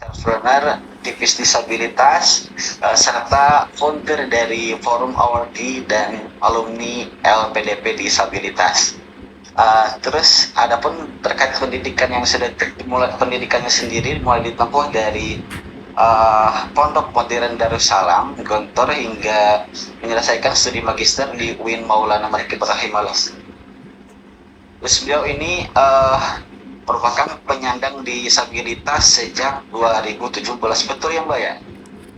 entrepreneur, aktivis disabilitas, serta founder dari Forum Awardee dan alumni LPDP Disabilitas. Terus adapun terkait pendidikan yang sudah mulai pendidikannya sendiri mulai ditempuh dari Pondok Modern Darussalam Gontor hingga menyelesaikan studi magister di UIN Maulana Malik Ibrahim Alas. Terus beliau ini merupakan penyandang disabilitas sejak 2017, betul ya Mbak ya?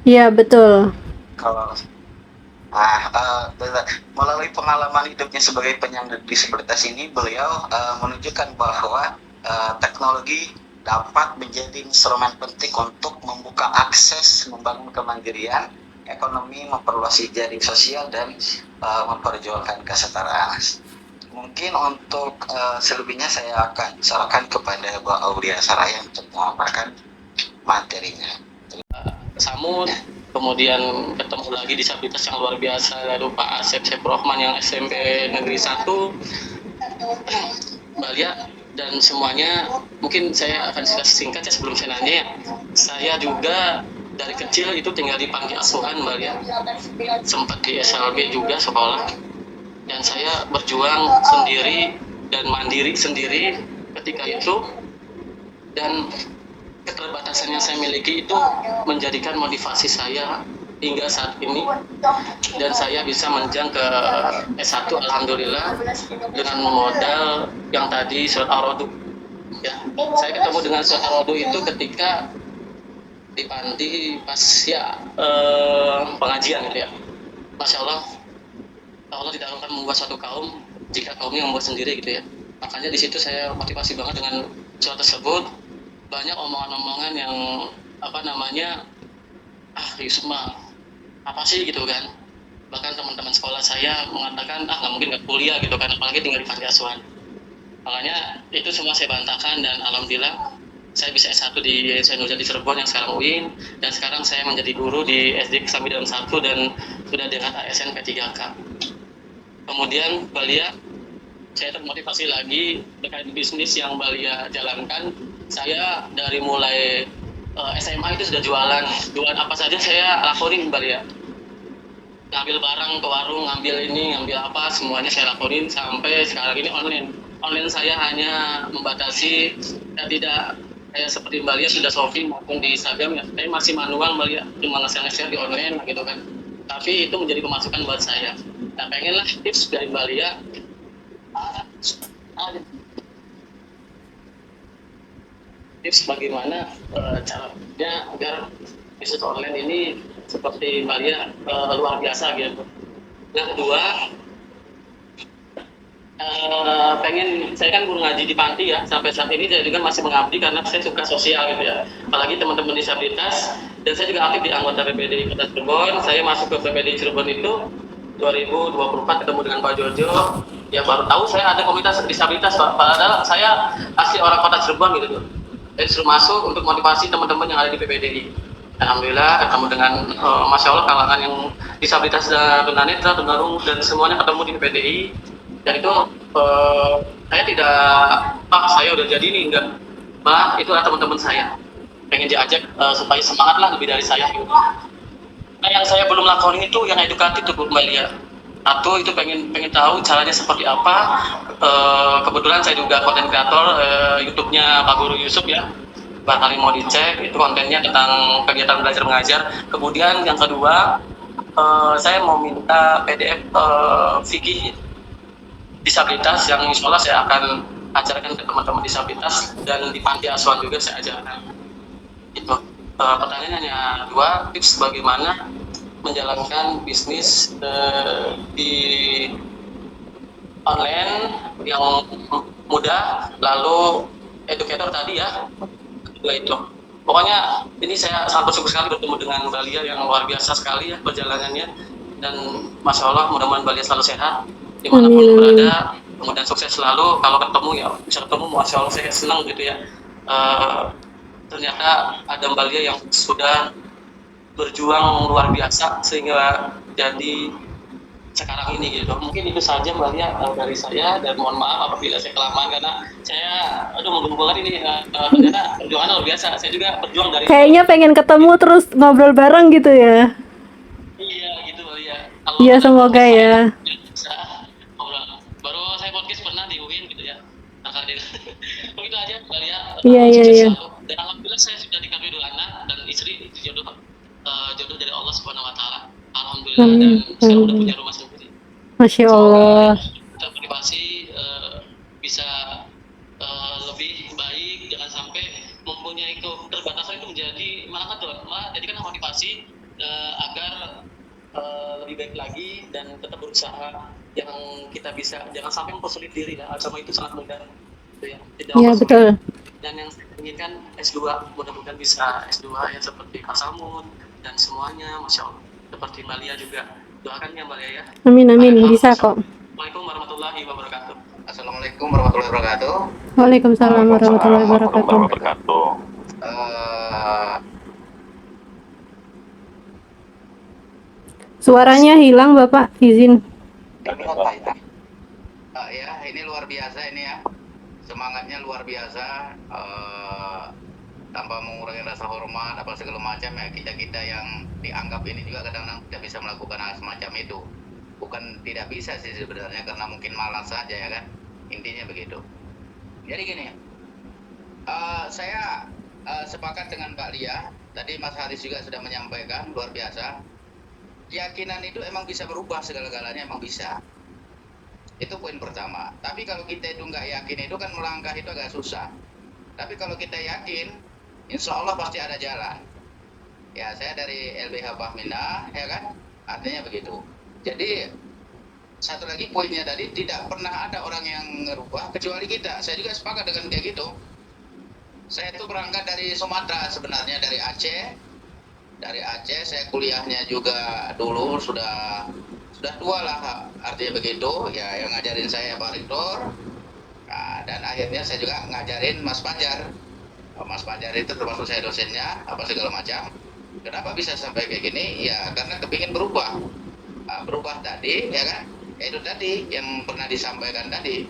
Iya, betul. Kalau melalui pengalaman hidupnya sebagai penyandang disabilitas ini, beliau menunjukkan bahwa teknologi dapat menjadi instrumen penting untuk membuka akses, membangun kemandirian ekonomi, memperluas jaring sosial, dan memperjuangkan kesetaraan. Mungkin untuk selebihnya saya akan serahkan kepada Mbak Aulia Saraya untuk memaparkan materinya. Samud, kemudian ketemu lagi disabilitas yang luar biasa, lalu Pak Asep Seprohman yang SMP Negeri 1, Mbak Lia, dan semuanya. Mungkin saya akan singkat ya sebelum saya nanya ya. Saya juga dari kecil itu tinggal di panti asuhan Mbak Lia, sempat di SLB juga sekolah, dan saya berjuang sendiri dan mandiri sendiri ketika itu, dan keterbatasan yang saya miliki itu menjadikan motivasi saya hingga saat ini, dan saya bisa menjang ke S1 alhamdulillah dengan modal yang tadi surat Ar-Ra'd ya. Saya ketemu dengan surat Ar-Ra'd itu ketika di panti pas ya pengajian gitu ya. Masya Allah, Allah tidak akan membuat suatu kaum jika kaumnya membuat sendiri gitu ya. Makanya di situ saya motivasi banget dengan surat tersebut. Banyak omongan-omongan yang Yusuf mah apa sih gitu kan, bahkan teman-teman sekolah saya mengatakan nggak mungkin nggak kuliah gitu kan, apalagi tinggal di panti asuhan. Makanya itu semua saya bantahkan, dan alhamdulillah saya bisa S1 di Yayasan Nurjati Cirebon yang sekarang UIN, dan sekarang saya menjadi guru di SD Kesambilan 1 dan sudah dengan ASN P3K. Kemudian Balia, saya termotivasi lagi terkait bisnis yang Balia jalankan. Saya dari mulai SMA itu sudah jualan apa saja saya lakonin Mbak ya. Ngambil barang ke warung, ngambil ini, ngambil apa, semuanya saya lakonin sampai sekarang ini online. Online saya hanya membatasi, tidak kayak seperti Mbak Lia sudah shopping maupun di Instagram ya. Saya masih manual Mbak Lia, cuma nge-share di online gitu kan. Tapi itu menjadi pemasukan buat saya. Nah, pengenlah tips dari Mbak Lia. Tips bagaimana caranya agar bisnis online ini seperti Mbak Lia luar biasa gitu. Yang kedua, saya kan guru ngaji di panti ya, sampai saat ini saya juga masih mengabdi karena saya suka sosial gitu ya, apalagi teman-teman disabilitas, dan saya juga aktif di anggota PPDI Kota Cirebon. Saya masuk ke PPDI Cirebon itu 2024, ketemu dengan Pak Jojo, ya baru tahu saya ada komunitas disabilitas Pak, padahal saya asli orang Kota Cirebon gitu tuh. Saya disuruh masuk untuk motivasi teman-teman yang ada di PPDI. Alhamdulillah ketemu dengan Masya Allah kalangan yang disabilitas dan tunanetra, tunarungu, dan semuanya ketemu di PPDI. Dan itu saya tidak saya udah jadi nih, enggak, malah itu adalah teman-teman saya pengen diajak supaya semangat lah lebih dari saya gitu. Nah, yang saya belum lakukan itu yang edukatif tuh Mbak Lia. Satu itu pengen tahu caranya seperti apa. Kebetulan saya juga konten kreator YouTube-nya Pak Guru Yusuf ya, barangkali mau dicek, itu kontennya tentang kegiatan belajar mengajar. Kemudian yang kedua, saya mau minta PDF fikih disabilitas yang insya Allah saya akan ajarkan ke teman-teman disabilitas, dan di panti asuhan juga saya ajarkan. Itu pertanyaannya dua, tips bagaimana menjalankan bisnis di online yang mudah, lalu educator tadi ya, kedua itu. Pokoknya ini saya sangat bersyukur sekali bertemu dengan Mbak Lia yang luar biasa sekali ya perjalanannya, dan Masya Allah mudah-mudahan Mbak Lia selalu sehat dimanapun berada, kemudian sukses selalu. Kalau ketemu ya bisa ketemu, Masya Allah saya senang gitu ya. Ternyata ada Mbak Lia yang sudah berjuang luar biasa sehingga jadi sekarang ini gitu. Mungkin itu saja Mbak Lia dari saya, dan mohon maaf apabila saya kelamaan karena saya mengumpulkan ini ternyata perjuangan luar biasa. Saya juga berjuang dari Kayaknya pengen ketemu terus ngobrol bareng gitu ya. iya gitu Mbak Lia. Kalau Iya, ada semoga podcast lain ya. bisa ngobrol. Baru saya podcast pernah di UIN gitu ya. Hadir. Begitu aja Mbak Lia. Iya, iya, Sukses iya. selalu. Dan alhamdulillah saya sudah dikasih dua anak dan istri itu jodoh dari Allah Subhanahu Wa Taala. Alhamdulillah, dan Amin. sekarang udah Amin. punya rumah sendiri. Masya Semoga Allah. termotivasi bisa lebih baik, jangan sampai mempunyai keterbatasan itu menjadi malah jadikan motivasi agar lebih baik lagi dan tetap berusaha yang kita bisa, jangan sampai mempersulit diri ya. Agama itu sangat mudah gitu ya, tidak Iya, mempersulit. betul. Dan yang saya inginkan S2, mudah-mudahan bisa S2 ya seperti Pak Samun dan semuanya, Masya Allah, seperti Mbak Lia juga, doakan ya Mbak Lia ya. Amin, amin. Bisa kok. Assalamualaikum warahmatullahi wabarakatuh. Assalamualaikum warahmatullahi wabarakatuh. Waalaikumsalam warahmatullahi wabarakatuh. Eh, Suaranya hilang, Bapak. Izin. ya, ini luar biasa ini ya. Semangatnya luar biasa. Tanpa mengurangi rasa hormat apa segala macam ya, kita yang dianggap ini juga kadang-kadang tidak bisa melakukan hal semacam itu. Bukan tidak bisa sih sebenarnya, karena mungkin malas saja ya kan, intinya begitu. Jadi gini, saya sepakat dengan Mbak Lia. Tadi Mas Haris juga sudah menyampaikan, luar biasa. Keyakinan itu emang bisa berubah, segala-galanya emang bisa. Itu poin pertama. Tapi kalau kita itu nggak yakin, itu kan melangkah itu agak susah. Tapi kalau kita yakin, insya Allah pasti ada jalan. Ya, saya dari LBH Fahminah, ya kan? Artinya begitu. Jadi, satu lagi poinnya tadi, tidak pernah ada orang yang ngerubah kecuali kita. Saya juga sepakat dengan dia gitu. Saya itu berangkat dari Sumatera sebenarnya, dari Aceh. Dari Aceh, saya kuliahnya juga dulu sudah tua lah, artinya begitu. Ya, yang ngajarin saya Pak Rektor. Nah, dan akhirnya saya juga ngajarin Mas Fajar. Mas Fajar itu termasuk saya dosennya, apa segala macam. Kenapa bisa sampai kayak gini? Ya, karena kepingin berubah. Berubah tadi, ya kan? Ya, itu tadi yang pernah disampaikan tadi.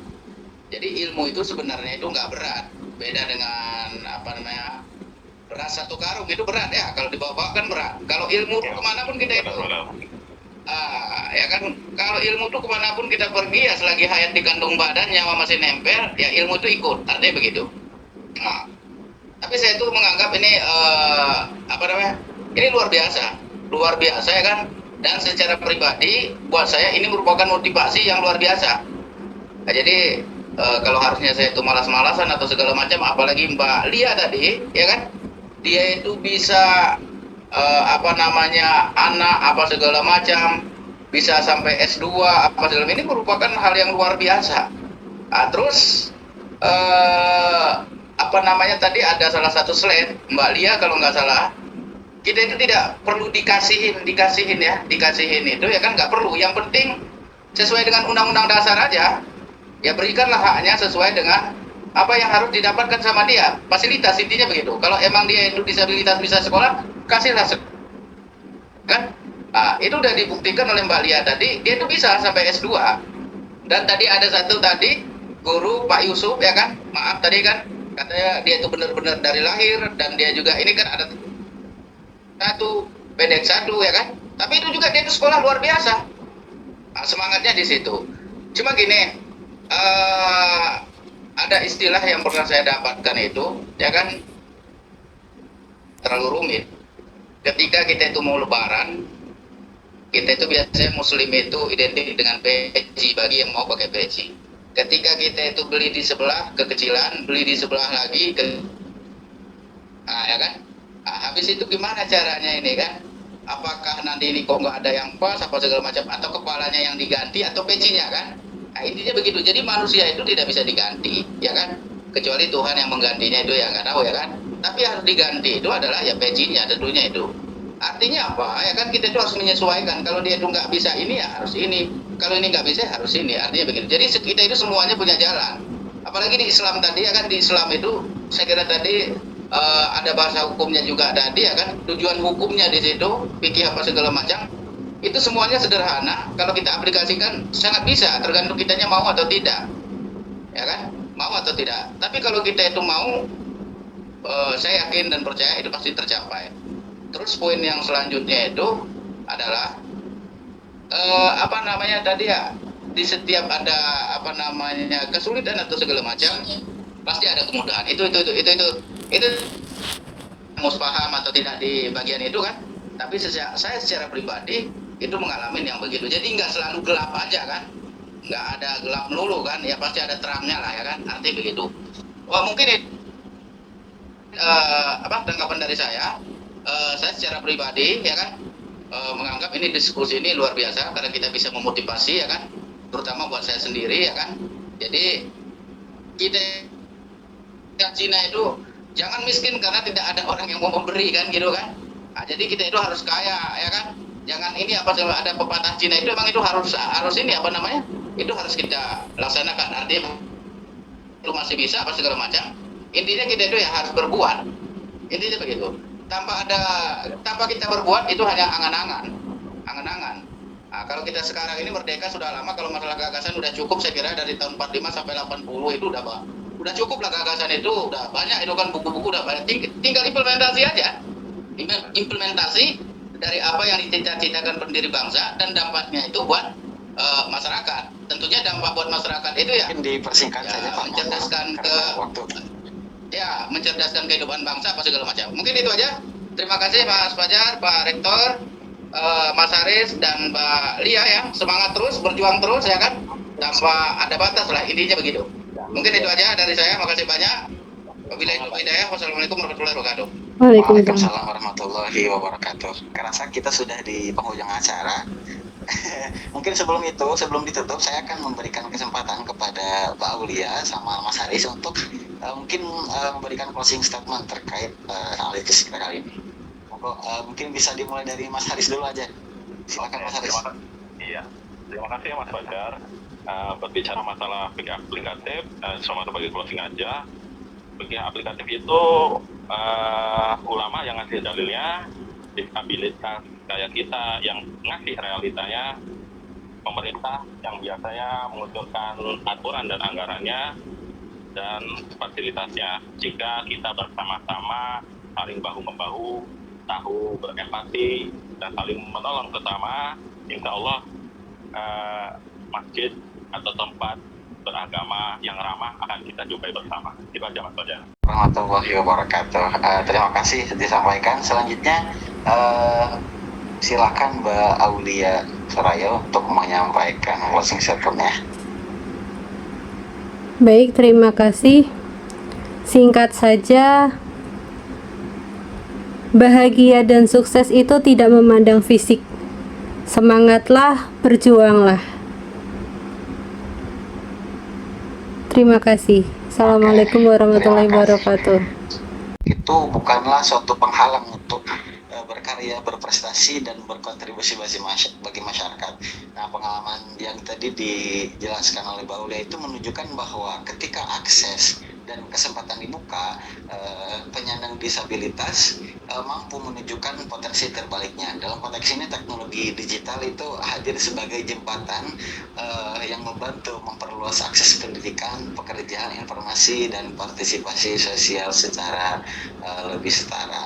Jadi ilmu itu sebenarnya itu nggak berat. Beda dengan beras satu karung itu berat ya. Kalau dibawa kan berat. Kalau ilmu kemanapun kita itu, ya kan? Kalau ilmu tuh kemanapun kita pergi ya, selagi hayat di kandung badan, nyawa masih nempel, ya ilmu itu ikut. Artinya begitu. Nah, tapi saya itu menganggap ini ini luar biasa ya kan. Dan secara pribadi buat saya ini merupakan motivasi yang luar biasa. Nah, jadi kalau harusnya saya itu malas-malasan atau segala macam, apalagi Mbak Lia tadi, ya kan, dia itu bisa anak apa segala macam, bisa sampai S2 apa segala, ini merupakan hal yang luar biasa. Nah, terus tadi ada salah satu slide Mbak Lia kalau nggak salah, kita itu tidak perlu dikasihin itu ya kan, nggak perlu. Yang penting sesuai dengan undang-undang dasar aja, ya berikanlah haknya sesuai dengan apa yang harus didapatkan sama dia, fasilitas, intinya begitu. Kalau emang dia itu disabilitas bisa sekolah, kasihlah kan. Nah, itu udah dibuktikan oleh Mbak Lia tadi, dia itu bisa sampai S2. Dan tadi ada satu tadi guru Pak Yusuf ya kan, maaf tadi kan katanya dia itu benar-benar dari lahir, dan dia juga ini kan ada satu pendek satu ya kan, tapi itu juga dia itu sekolah luar biasa. Nah, semangatnya di situ. Cuma gini, ada istilah yang pernah saya dapatkan itu ya kan, terlalu rumit. Ketika kita itu mau lebaran, kita itu biasanya muslim itu identik dengan peci bagi yang mau pakai peci. Ketika kita itu beli di sebelah kekecilan, beli di sebelah lagi ya kan. Nah, habis itu gimana caranya ini kan? Apakah nanti ini kok nggak ada yang pas apa segala macam, atau kepalanya yang diganti atau pecinya kan? Nah, intinya begitu. Jadi manusia itu tidak bisa diganti, ya kan? Kecuali Tuhan yang menggantinya, itu ya nggak tahu ya kan? Tapi harus diganti itu adalah ya pecinya tentunya itu. Artinya apa? Ya kan, kita itu harus menyesuaikan. Kalau dia itu nggak bisa ini ya harus ini. Kalau ini nggak bisa harus ini. Artinya begitu. Jadi kita itu semuanya punya jalan. Apalagi di Islam tadi ya kan, di Islam itu saya kira tadi ada bahasa hukumnya juga tadi ya kan, tujuan hukumnya di situ, fikih apa segala macam. itu semuanya sederhana. Kalau kita aplikasikan sangat bisa, tergantung kitanya mau atau tidak, ya kan? Mau atau tidak. Tapi kalau kita itu mau, saya yakin dan percaya itu pasti tercapai. Terus poin yang selanjutnya itu adalah apa namanya tadi ya, di setiap ada apa namanya kesulitan atau segala macam pasti ada kemudahan. Itu mau paham atau tidak di bagian itu kan. Tapi saya secara pribadi itu mengalami yang begitu. Jadi nggak selalu gelap aja kan, nggak ada gelap melulu kan, ya pasti ada terangnya lah ya kan, arti begitu. Wah mungkin apa tanggapan dari saya secara pribadi ya kan, menganggap ini diskusi ini luar biasa karena kita bisa memotivasi ya kan, terutama buat saya sendiri ya kan. Jadi kita yang Cina itu jangan miskin karena tidak ada orang yang mau memberi kan gitu kan. Nah, jadi kita itu harus kaya ya kan. Jangan ini apa ada pepatah Cina itu emang itu harus ini apa namanya? Itu harus kita laksanakan. Artinya itu masih bisa apa segala macam. Intinya kita itu ya harus berbuat. Intinya begitu. Tanpa kita berbuat itu hanya angan-angan. Nah, kalau kita sekarang ini merdeka sudah lama, kalau masalah gagasan udah cukup saya kira dari tahun 45 sampai 80 itu udah cukup lah gagasan itu, udah banyak itu kan buku-buku udah banyak, tinggal implementasi aja. Implementasi dari apa yang dicita-citakan pendiri bangsa dan dampaknya itu buat masyarakat. Tentunya dampak buat masyarakat itu ya Mungkin dipersingkat ya, saja Pak. mencerdaskan Waktu. ya mencerdaskan kehidupan bangsa apa segala macam. Mungkin itu aja. Terima kasih Mas Fajar, Pak Rektor, Mas Haris dan Mbak Lia ya. Semangat terus, berjuang terus ya kan. Tanpa ada batas lah, intinya begitu. Mungkin itu aja dari saya. Makasih banyak. Wabillahi taufiq hidayah. Wassalamualaikum warahmatullahi wabarakatuh. Waalaikumsalam. Waalaikumsalam warahmatullahi wabarakatuh. Kerasa kita sudah di penghujung acara. Mungkin sebelum ditutup saya akan memberikan kesempatan kepada Mbak Aulia sama Mas Haris untuk mungkin memberikan closing statement terkait hal itu kita kali ini. Mungkin bisa dimulai dari Mas Haris dulu aja. Silakan Mas Haris. Terima kasih ya Mas Fajar. Berbicara masalah fikih aplikatif, sama sebagai closing aja. Fikih aplikatif itu ulama yang ngasih dalilnya, disabilitas kayak kita yang ngasih realitanya, pemerintah yang biasanya mengucurkan aturan dan anggarannya dan fasilitasnya. Jika kita bersama-sama saling bahu-membahu, tahu berempati dan saling menolong sesama, insya Allah masjid atau tempat beragama yang ramah akan kita jumpai bersama. Itu aja Mas Fajar. Warahmatullahi wabarakatuh. Terima kasih disampaikan. Selanjutnya silakan Mbak Aulia Soraya untuk menyampaikan closing statement-nya. Baik, terima kasih. Singkat saja, bahagia dan sukses itu tidak memandang fisik. Semangatlah, berjuanglah. Terima kasih. Assalamualaikum warahmatullahi wabarakatuh. Itu bukanlah suatu penghalang untuk berkarya, berprestasi dan berkontribusi bagi masyarakat. Nah, pengalaman yang tadi dijelaskan oleh Mbak Aulia itu menunjukkan bahwa ketika akses dan kesempatan dibuka, penyandang disabilitas mampu menunjukkan potensi terbaliknya. Dalam konteks ini teknologi digital itu hadir sebagai jembatan yang membantu memperluas akses pendidikan, pekerjaan, informasi, dan partisipasi sosial secara lebih setara.